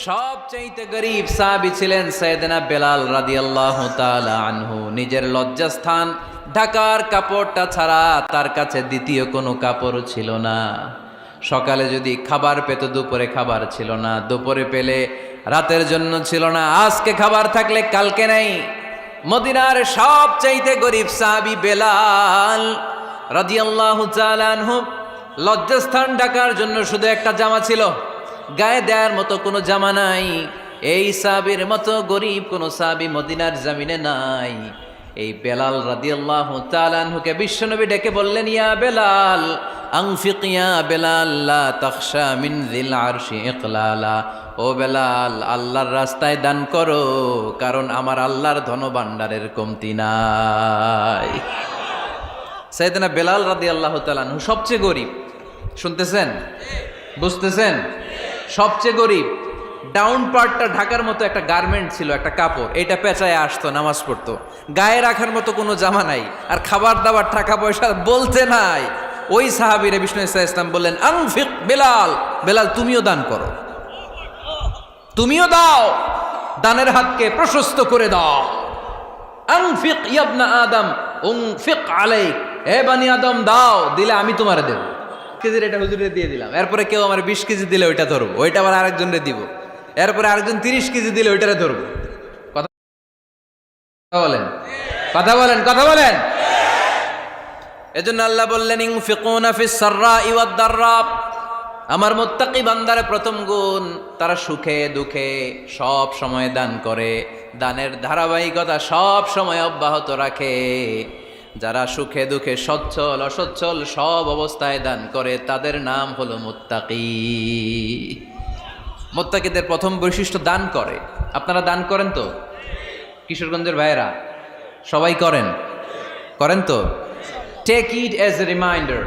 সবচাইতে গরীব সাহাবী ছিলেন সাইয়েদনা বেলাল রাদিয়াল্লাহু তাআলা আনহু। নিজের লজ্জাস্থান ঢাকার কাপড়টা ছাড়া তার কাছে দ্বিতীয় কোনো কাপড় ছিল না। সকালে যদি খাবার পেত, দুপুরে খাবার ছিল না, দুপুরে পেলে রাতের জন্য ছিল না, আজকে খাবার থাকলে কালকে নাই। মদিনার সবচাইতে গরীব সাহাবী বেলাল রাদিয়াল্লাহু তাআলা আনহু, লজ্জাস্থান ঢাকার জন্য শুধু একটা জামা ছিল, গায়ে দেওয়ার মতো কোনো জামা নাই। এই সাহাবীর মতো গরিব কোনো সাহাবী মদিনার জমিনে নাই। এই বেলাল রাদিয়াল্লাহু তাআলা আনহুকে বিশ্বনবী ডেকে বললেন, ইয়া বেলাল আনফিক ইয়া বেলাল লা তাখশা মিন যিল আরশি ইকলালা। ও বেলাল, আল্লাহর রাস্তায় দান করো, কারণ আমার আল্লাহর ধনভাণ্ডারের কমতি নাই। সাইয়েদনা বেলাল রাদিয়াল্লাহু তাআলা আনহু সবচেয়ে গরিব। শুনতেছেন? বুঝতেছেন? সবচেয়ে গরিব। ডাউন পার্টটা ঢাকার মতো একটা গার্মেন্ট ছিল, একটা কাপড়, এটা পেঁচায় আসতো, নামাজ পড়তো। গায়ে রাখার মতো কোনো জামা নাই, আর খাবার দাবার টাকা পয়সা বলতে নাই। ওই সাহাবীরে বিষ্ণু ইসলাম বললেন, আনফিক বেলাল, বেলাল তুমিও দান করো, তুমিও দাও, দানের হাতকে প্রশস্ত করে দাও। আনফিক ইবনা আদম উনফিক আলাইক, হে বানি আদম দাও, দিলে আমি তোমারে দেব। কেজির এটা হুজুরে দিয়ে দিলাম, এরপরে কেউ আমার 20 কেজি দিলে ওইটা ধরবো, ওইটা আবার আরেকজনরে দিব, এরপরে আরেকজন 30 কেজি দিলে ওইটারে ধরবো। কথা বলেন, কথা বলেন, কথা বলেন। এজন্য আল্লাহ বললেন, ইনফিকুনা ফিস সাররাই ওয়াদ দাররা। আমার মুত্তাকি বান্দার প্রথম গুণ, তারা সুখে দুঃখে সব সময় দান করে, দানের ধারাবাহিকতা সব সময় অব্যাহত রাখে। যারা সুখে দুঃখে সচ্ছল অসচ্ছল সব অবস্থায় দান করে, তাদের নাম হলো মুত্তাকি। মুত্তাকিদের প্রথম বৈশিষ্ট্য দান করে। আপনারা দান করেন তো? কিশোরগঞ্জের ভাইয়েরা সবাই করেন? করেন তো? Take it as a reminder.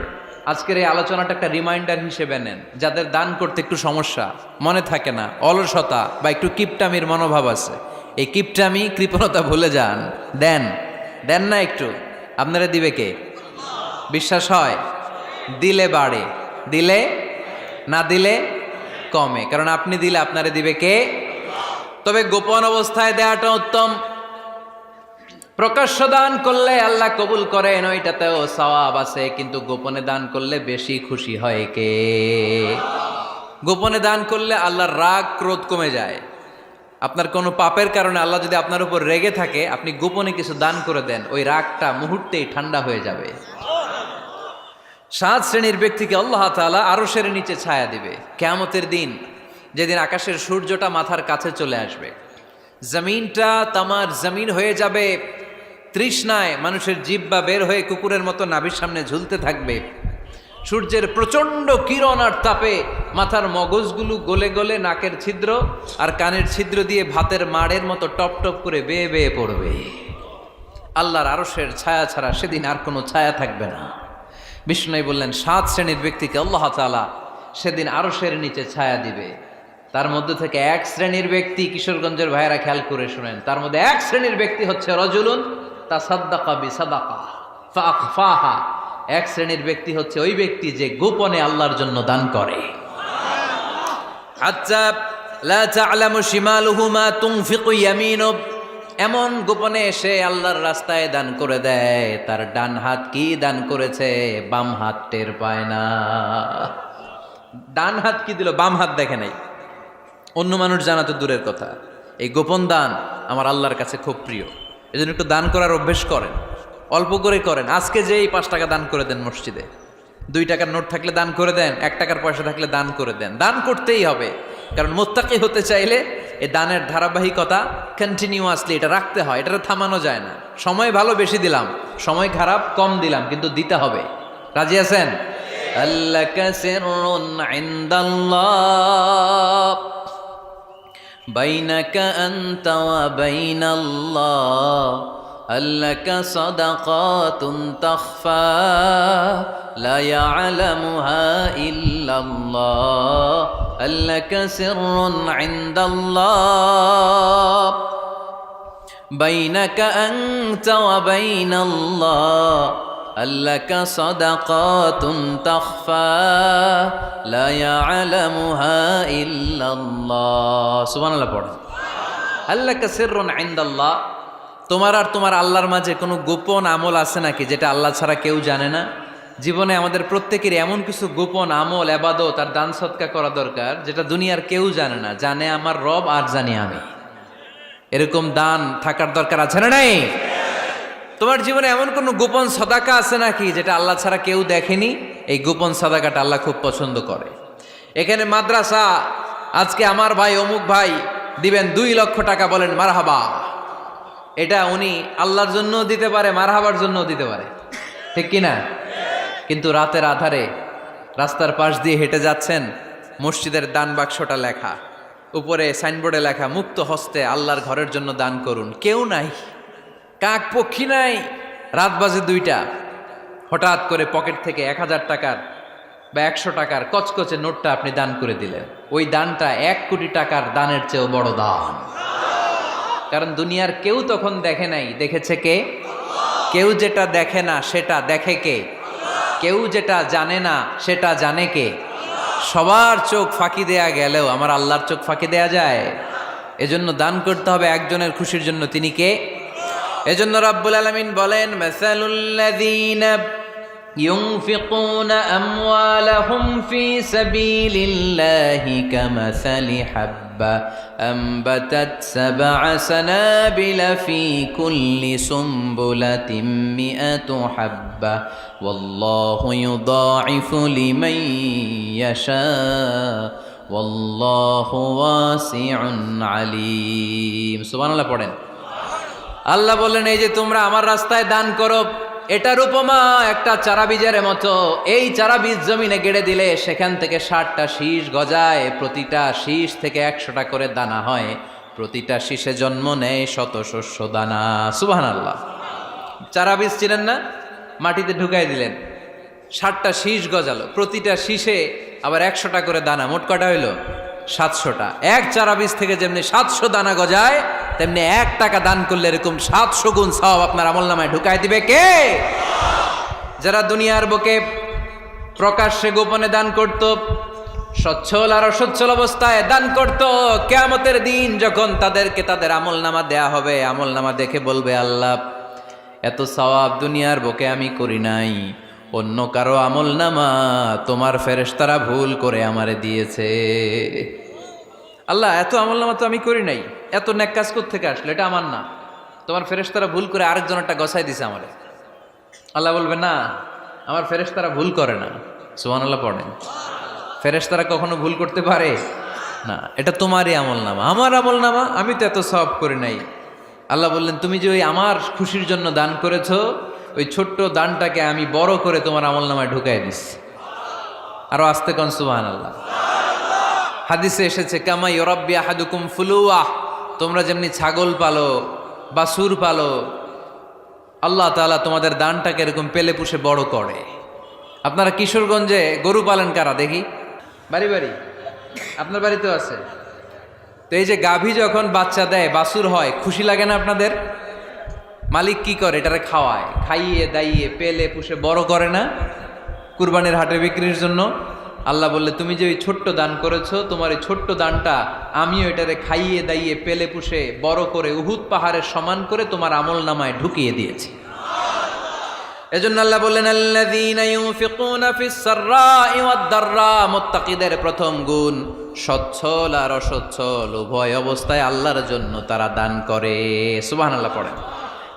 আজকের এই আলোচনাটা একটা রিমাইন্ডার হিসেবে নেন। যাদের দান করতে একটু সমস্যা, মনে থাকে না, অলসতা বা একটু কিপটামির মনোভাব আছে, এই কিপটামি কৃপণতা ভুলে যান, দেন। দেন না একটু, আপনারা দিবে কে? বিশ্বাস হয়? দিলে বাড়ে, দিলে না দিলে কমে, কারণ আপনি দিলে আপনারে দিবে কে? তবে গোপন অবস্থায় দেওয়াটা উত্তম। প্রকাশ্য দান করলে আল্লাহ কবুল করেন, ওইটাতেও সওয়াব আছে, কিন্তু গোপনে দান করলে বেশি খুশি হয় কে? গোপনে দান করলে আল্লাহর রাগ ক্রোধ কমে যায়। আপনার কোনো পাপের কারণে আল্লাহ যদি আপনার উপর রেগে থাকে, আপনি গোপনে কিছু দান করে দেন, ওই রাগটা মুহূর্তেই ঠান্ডা হয়ে যাবে। 7 শ্রেণীর ব্যক্তিকে আল্লাহ তাআলা আরশের নিচে ছায়া দিবে কিয়ামতের দিন, যেদিন আকাশের সূর্যটা মাথার কাছে চলে আসবে, জমিনটা তামার জমিন হয়ে যাবে, তৃষ্ণায় মানুষের জিহ্বা বের হয়ে কুকুরের মতো নাভির সামনে ঝুলতে থাকবে। সূর্যের প্রচণ্ড কিরণ আর তাপে মাথার মগজগুলো গলে গলে নাকের ছিদ্র আর কানের ছিদ্র দিয়ে ভাতের মাড়ের মতো টপ টপ করে বেয়ে বেয়ে পড়বে। আল্লাহর আরশের ছায়া ছাড়া সেদিন আর কোনো ছায়া থাকবে না। বিষ্ণু বললেন, 7 শ্রেণীর ব্যক্তিকে আল্লাহ তাআলা সেদিন আরশের নিচে ছায়া দিবে। তার মধ্যে থেকে 1 শ্রেণীর ব্যক্তি, কিশোরগঞ্জের ভাইয়েরা খেয়াল করে শুনেন, তার মধ্যে 1 শ্রেণীর ব্যক্তি হচ্ছে রজুলুন তাসাদ্দাকা বিসাদাকা ফাআখফাহা। 1 শ্রেণীর ব্যক্তি হচ্ছে ওই ব্যক্তি যে গোপনে আল্লাহর জন্য দান করে। হাত্তা লা তা'লামু শিমালুহু মা তুনফিকু ইয়ামিনু। এমন গোপনে এসে আল্লাহর রাস্তায় দান করে দেয়, তার ডান হাত কি দান করেছে বাম হাত টের পায় না। ডান হাত কি দিল, বাম হাত দেখে নাই। অন্য মানুষ জানা তো দূরের কথা, এই গোপন দান আমার আল্লাহর কাছে খুব প্রিয়। এজন্য একটু দান করার অভ্যেস করেন, অল্প করে করেন। আজকে যে এই 5 টাকা দান করে দেন মসজিদে, 2 টাকার নোট থাকলে দান করে দেন, 1 টাকার পয়সা থাকলে দান করে দেন। দান করতেই হবে, কারণ মুত্তাকি হতে চাইলে এই দানের ধারাবাহিকতা কন্টিনিউয়াসলি এটা রাখতে হয়, এটা থামানো যায় না। সময় ভালো বেশি দিলাম, সময় খারাপ কম দিলাম, কিন্তু দিতে হবে। রাজি আছেন? আল্লাকা সিররুন ইনদাল্লাহ বাইনাকা আনতা ওয়া বাইনাল্লাহ, আল্লাকা সাদাকাতুন তাখফা লা ইয়ালামুহা ইল্লাল্লাহ, আল্লাকা সিররুন ইনদাল্লাহ বাইনাকা আনতা ওয়া বাইনাল্লাহ, আল্লাকা সাদাকাতুন তাখফা লা ইয়ালামুহা ইল্লাল্লাহ। সুবহানাল্লাহ পড়েন। আল্লাকা সিররুন ইনদাল্লাহ, তোমার আর তোমার আল্লাহর মাঝে কোনো গোপন আমল আছে নাকি যেটা আল্লাহ ছাড়া কেউ জানে না? জীবনে আমাদের প্রত্যেকেরই এমন কিছু গোপন আমল, ইবাদত আর দান সদকা করা দরকার যেটা দুনিয়ার কেউ জানে না, জানে আমার রব আর জানি আমি। এরকম দান থাকার দরকার আছে না নাই? তোমার জীবনে এমন কোনো গোপন সদাকা আছে নাকি যেটা আল্লাহ ছাড়া কেউ দেখেনি? এই গোপন সদাকাটা আল্লাহ খুব পছন্দ করে। এখানে মাদ্রাসা, আজকে আমার ভাই অমুক ভাই দিবেন 2 লক্ষ টাকা, বলেন মারহাবা। এটা উনি আল্লাহর জন্য দিতে পারে, মারহাবার জন্য দিতে পারে, ঠিক কিনা? কিন্তু রাতের আধারে রাস্তার পাশ দিয়ে হেঁটে যাচ্ছেন, মসজিদের দান বাক্সটা লেখা, উপরে সাইনবোর্ডে লেখা মুক্ত হস্তে আল্লাহর ঘরের জন্য দান করুন। কেউ নাই, কাক পক্ষী নাই। রাত বাজে 2টা, হঠাৎ করে পকেট থেকে 1000 টাকার বা 100 টাকার কচকচে নোটটা আপনি দান করে দিলেন। ওই দানটা 1 কোটি টাকার দানের চেয়েও বড় দান। কারণ দুনিয়ার কেউ তখন দেখে নাই, দেখেছে কে? কেউ যেটা দেখে না সেটা দেখে কে? কেউ যেটা জানে না সেটা জানে কে? সবার চোখ ফাঁকি দেয়া গেলেও আমার আল্লাহর চোখ ফাঁকি দেয়া যায়? এজন্য দান করতে হবে একজনের খুশির জন্য, তিনি কে? এজন্য রাব্বুল আলামিন বলেন, মাসালুল্লাযীনা ইউনফিকুনা আমওয়ালাহুম ফি সাবিলিল্লাহি কামাসালি হাব্বা আম্বাতাত সাবআ সানাবিলা ফি কুল্লি সুমবুলাতিন মিআতু হাব্বা ওয়াল্লাহু ইউদাঈফু লিমান ইয়াশা ওয়াল্লাহু ওয়াসিউন আলীম। সুবহানাল্লাহ পড়েন। আল্লাহ বললেন, এই যে তোমরা আমার রাস্তায় দান করো, এটার উপমা একটা চারা বীজের মতো। এই চারা বীজ জমিনে গেড়ে দিলে সেখান থেকে 60টা শীষ গজায়, প্রতিটা শীষ থেকে 100টা করে দানা হয়, প্রতিটা শীষে জন্ম নেয় শত শস্য দানা। সুবহানাল্লাহ। চারা বীজ ছিলেন না, মাটিতে ঢুকাই দিলেন, 60টা শীষ গজালো, প্রতিটা শীষে আবার 100টা করে দানা, মোট কটা হইল? 700টা। এক চারা বীজ থেকে যেমনি 700 দানা গজায়, তেমনি 1 টাকা দান করলে এরকম 700 গুণ সওয়াব আপনার আমলনামায় ঢুকাই দিবে কে? যারা দুনিয়ার বুকে প্রকাশ্যে গোপনে দান করত, সচ্ছল আর অসচ্ছল অবস্থায় দান করত, কিয়ামতের দিন যখন তাদেরকে তাদের আমলনামা দেয়া হবে, আমলনামা দেখে বলবে, আল্লাহ এত সওয়াব দুনিয়ার বুকে আমি করি নাই, অন্য কারো আমলনামা তোমার ফেরেশতারা ভুল করে আমারে দিয়েছে। আল্লাহ এত আমলনামা তো আমি করি নাই, এত নেক কাজ কোত্থেকে আসলো? এটা আমার না, তোমার ফেরেশতারা ভুল করে আরেকজনেরটা গছাই দিছে আমারে। আল্লাহ বলবে, না, আমার ফেরেশতারা ভুল করে না। সুবহানাল্লাহ পড়েন। ফেরেশতারা কখনো ভুল করতে পারে না, এটা তোমারই আমলনামা, আমার আমলনামা, আমি তো এত সওয়াব করি নাই। আল্লাহ বললেন, তুমি যে ওই আমার খুশির জন্য দান করেছো, ওই ছোট্ট দানটাকে আমি বড় করে তোমার আমলনামায় ঢুকাই দিচ্ছি। আরো আস্তে কোন সুবহানাল্লাহ। হাদিসে এসেছে, কামা ইউরাব্বি আহাদুকুম ফুলুয়াহ, তোমরা যেমনি ছাগল পালো, বাছুর পালো, আল্লাহ তাআলা তোমাদের দানটাকে এরকম পেলে পুষে বড় করে। আপনারা কিশোরগঞ্জে গরু পালেন কারা দেখি? বাড়ি বাড়ি, আপনার বাড়িতেও আছে। তো এই যে গাভী যখন বাচ্চা দেয়, বাছুর হয়, খুশি লাগে না আপনাদের? মালিক কি করে? এটারে খাওয়ায়, খাইয়ে দাইয়ে পেলে পুষে বড় করে না? কুরবানির হাটে বিক্রির জন্য। আল্লাহ বললে, তুমি যে ওই ছোট্ট দান করেছো, তোমার এই ছোট্ট দানটা আমিও এটারে খাইয়ে দাইয়ে পেলে পুষে বড় করে উহুদ পাহাড়ের সমান করে তোমার আমলনামায় ঢুকিয়ে দিয়েছি। এজন্য আল্লাহ বললেন, আল্লাযীনা ইউনফিকুনা ফিস সাররাই ওয়াদ দাররা, মুত্তাকিদের প্রথম গুণ সচ্ছল আর অসচ্ছল উভয় অবস্থায় আল্লাহর জন্য তারা দান করে। সুবহানাল্লাহ পড়েন।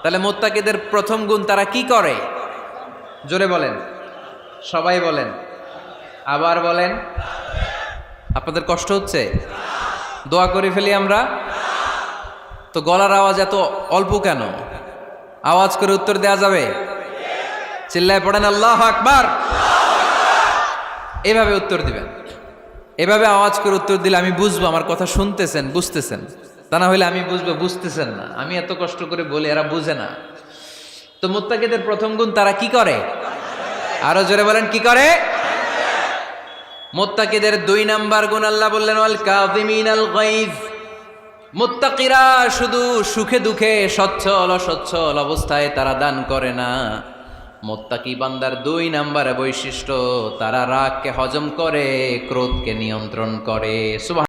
তাহলে মুত্তাকিদের প্রথম গুণ, তারা কি করে? জোরে বলেন, সবাই বলেন, আবার বলেন। আপনাদের কষ্ট হচ্ছে? দোয়া করে ফেলি আমরা তো। গলার আওয়াজ এত অল্প কেন? আওয়াজ করে উত্তর দেয়া যাবে? চিল্লায় পড়েন আল্লাহু আকবার। এভাবে উত্তর দিবেন, এভাবে আওয়াজ করে উত্তর দিলে আমি বুঝবো আমার কথা শুনতেছেন, বুঝতেছেন। তা না হলে আমি বুঝবো বুঝতেছেন না, আমি এত কষ্ট করে বলি এরা বুঝে না। তো মুত্তাকিদের প্রথম গুণ, তারা কি করে? আরো জোরে বলেন, কি করে? মুত্তাকিদের 2 নাম্বার গুণ আল্লাহ বললেন, ওয়াল কাযিমিনাল গায়জ। মুত্তাকিরা শুধু সুখে দুঃখে, সচ্ছল অসচ্ছল অবস্থায় তারা দান করে না, মুত্তাকি বান্দার 2 নম্বরে বৈশিষ্ট্য, তারা রাগকে হজম করে, ক্রোধকে নিয়ন্ত্রণ করে। সুবহান